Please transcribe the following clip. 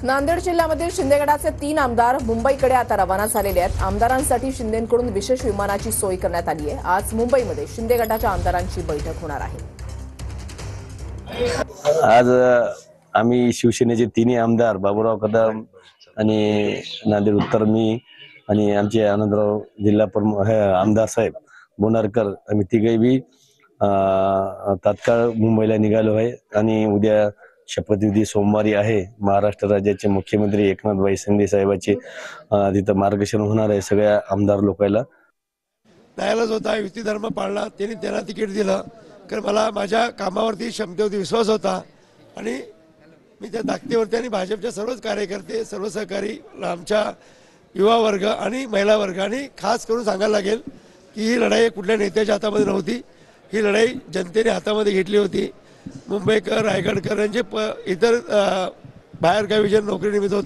नांदेड जिल्ह्यामधील शिंदेगडाचे 3 आमदार मुंबईकडे आता रवाना झालेले आहेत। आमदारांसाठी शिंदेंकडून विशेष विमानाची सोय करण्यात आली आहे। आज मुंबईमध्ये शिंदेगडाच्या आमदारांची बैठक होणार आहे। आज आम्ही शिवसेनेचे 3 आमदार बाबूराव कदम आणि नांदेड उत्तर मी आणि आमचे आनंदराव जिल्हा प्रमुख आमदार साहेब बोनारकर आम्ही तिघे बी तात्काळ मुंबईला निघालो आहे आणि उद्या शपथविधी सोमवारी आहे। महाराष्ट्र राज्याचे मुख्यमंत्री एकनाथ शिंदे साहेबांचे तिथं मार्गदर्शन होणार आहे सगळ्या आमदार लोकांना। न्यायालयात होता युती धर्म पाळला, त्यांनी त्याला तिकीट दिलं कारण मला माझ्या कामावरती क्षमतेवरती विश्वास होता आणि मी त्या ताकदीवरती आणि भाजपच्या सर्वच कार्यकर्ते सर्व सहकारी आमच्या युवा वर्ग आणि महिला वर्ग आणि खास करून सांगायला लागेल की ही लढाई कुठल्या नेत्याच्या हातामध्ये नव्हती, ही लढाई जनतेने हातामध्ये घेतली होती। मुंबईकर रायगडकर यांचे इतर बाहेरगावी जे नोकरीनिमित्त होते